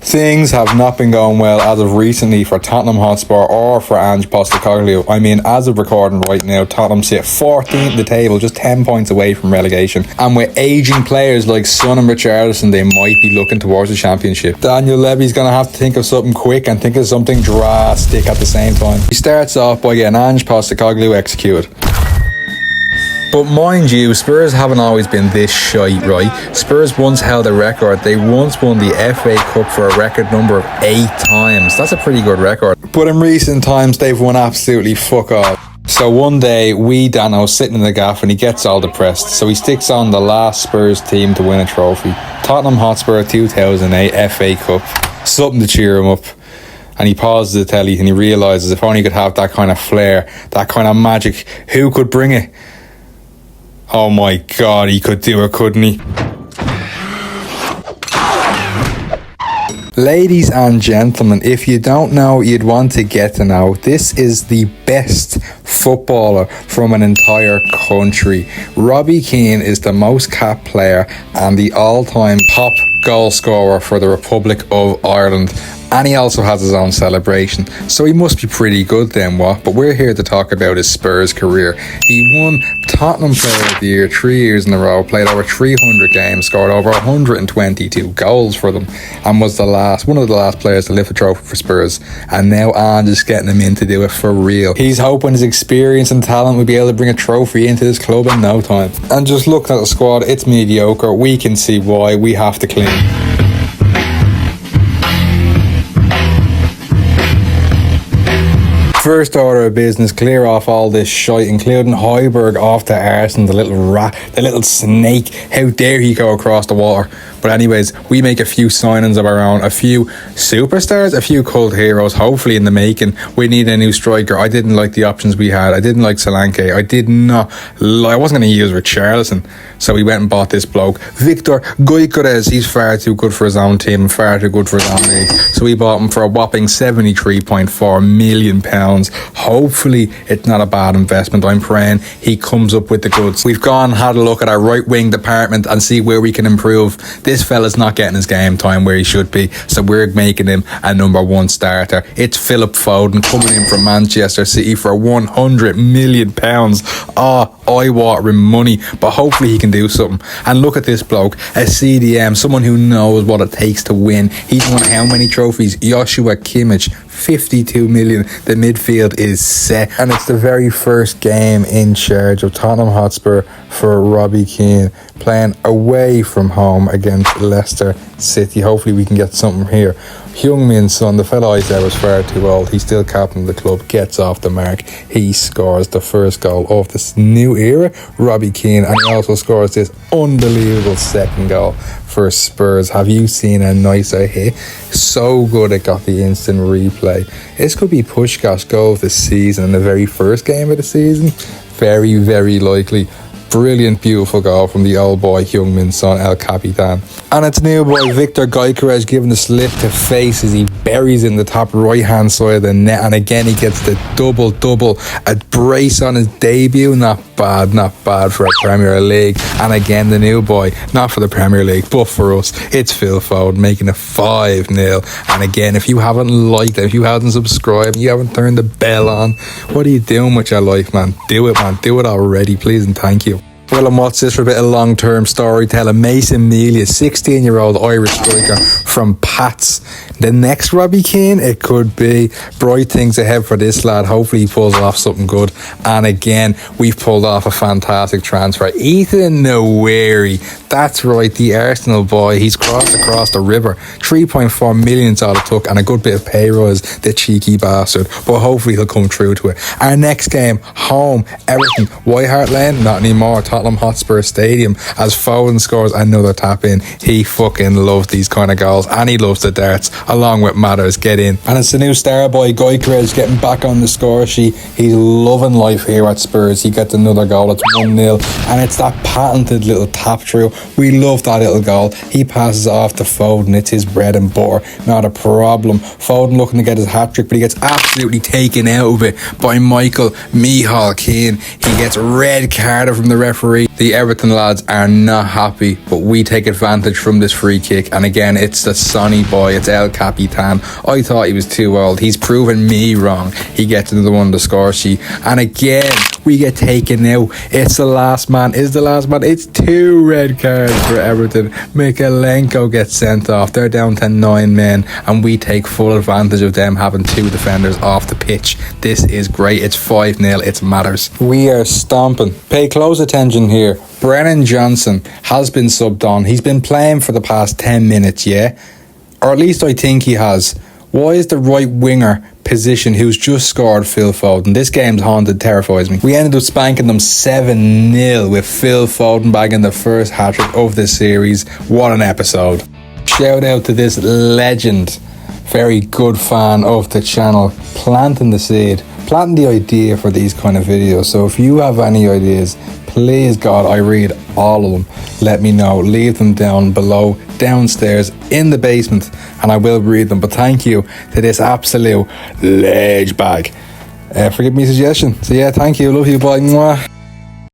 Things have not been going well as of recently for Tottenham Hotspur or for Ange Postecoglou. I mean, as of recording right now, Tottenham sit 14th in the table, just 10 points away from relegation. And with ageing players like Son and Richarlison, they might be looking towards the championship. Daniel Levy's going to have to think of something quick and think of something drastic at the same time. He starts off by getting Ange Postecoglou executed. But mind you, Spurs haven't always been this shite, right? Spurs once held a record. They once won the FA Cup for a record number of 8 times. That's a pretty good record. But in recent times, they've won absolutely fuck all. So one day, Dano's sitting in the gaff and he gets all depressed. So he sticks on the last Spurs team to win a trophy. Tottenham Hotspur 2008 FA Cup. Something to cheer him up. And he pauses the telly and he realises if only he could have that kind of flair, that kind of magic, who could bring it? Oh my God, he could do it, couldn't he? Ladies and gentlemen, if you don't know, you'd want to get to know. This is the best footballer from an entire country. Robbie Keane is the most capped player and the all-time top goal scorer for the Republic of Ireland. And he also has his own celebration. So he must be pretty good then, what? But we're here to talk about his Spurs career. He won Tottenham Player of the Year 3 years in a row, played over 300 games, scored over 122 goals for them, and was one of the last players to lift a trophy for Spurs. And now Ange is getting him in to do it for real. He's hoping his experience and talent will be able to bring a trophy into this club in no time. And just looking at the squad, it's mediocre. We can see why. We have to clean. First order of business, clear off all this shite, including Højbjerg off to Arsenal, the little rat, the little snake. How dare he go across the water? But anyways, we make a few signings of our own, a few superstars, a few cult heroes, hopefully in the making. We need a new striker. I didn't like the options we had. I didn't like Solanke. I wasn't going to use Richarlison. So we went and bought this bloke, Victor Gyökeres. He's far too good for his own team and far too good for his own league. So we bought him for a whopping £73.4 million. Hopefully it's not a bad investment. I'm praying he comes up with the goods. We've gone, had a look at our right wing department and see where we can improve. This fella's not getting his game time where he should be, so we're making him a number 1 starter. It's Philip Foden coming in from Manchester City for £100 million. Eye-watering money, but hopefully he can do something. And look at this bloke, a CDM, someone who knows what it takes to win. He's won how many trophies? Joshua Kimmich, 52 million. The midfield is set, and it's the very first game in charge of Tottenham Hotspur for Robbie Keane, playing away from home against Leicester City. Hopefully we can get something here. Heung-min Son, the fellow I said was far too old. He's still captain of the club, gets off the mark. He scores the first goal of this new era, Robbie Keane, and he also scores this unbelievable second goal for Spurs. Have you seen a nicer hit? So good it got the instant replay. This could be Puskás' goal of the season in the very first game of the season. Very, very likely. Brilliant, beautiful goal from the old boy Heung-min Son, El Capitan. And it's new boy Victor Gyökeres giving the slip to face as he buries in the top right hand side of the net, and again he gets the double, a brace on his debut. Not bad for a Premier League. And again the new boy, not for the Premier League but for us, it's Phil Foden making it 5-0. And again, if you haven't liked it, if you haven't subscribed, you haven't turned the bell on, what are you doing with your life, man? Do it already, please and thank you. Well, and what's this for a bit of long-term storytelling? Mason Melia, 16-year-old Irish striker from Pats. The next Robbie Keane, it could be. Bright things ahead for this lad. Hopefully he pulls off something good. And again, we've pulled off a fantastic transfer. Ethan Nwaneri, that's right, the Arsenal boy. He's crossed across the river. 3.4 million all it took, and a good bit of pay rise, the cheeky bastard. But hopefully he'll come true to it. Our next game, home, Everton, White Hart Lane, not anymore. Tottenham Hotspur Stadium, as Foden scores another tap in. He fucking loves these kind of goals, and he loves the darts along with Matters. Get in. And it's the new star boy Gyökeres getting back on the score sheet. He's loving life here at Spurs. He gets another goal. It's 1-0, and it's that patented little tap through. We love that little goal. He passes it off to Foden. It's his bread and butter, not a problem. Foden looking to get his hat-trick, but he gets absolutely taken out of it by Michael Keane. He gets red carded from the referee referee. The Everton lads are not happy, but we take advantage from this free kick. And again, it's the Sonny boy, it's El Capitan. I thought he was too old. He's proven me wrong. He gets another one on the score sheet. And again, we get taken out. It's the last man. It's 2 red cards for Everton. Mikalenko gets sent off. They're down to 9 men, and we take full advantage of them having 2 defenders off the pitch. This is great. It's 5-0. It matters. We are stomping. Pay close attention here. Brennan Johnson has been subbed on. He's been playing for the past 10 minutes, yeah? Or at least I think he has. Why is the right winger position who's just scored Phil Foden? This game's haunted, terrifies me. We ended up spanking them 7-0 with Phil Foden bagging the first hat-trick of this series. What an episode. Shout out to this legend, very good fan of the channel, planting the seed, planting the idea for these kind of videos. So if you have any ideas, please God, I read all of them. Let me know. Leave them down below, downstairs, in the basement, and I will read them. But thank you to this absolute ledge bag for giving me a suggestion. So yeah, thank you. Love you. Bye. Mwah.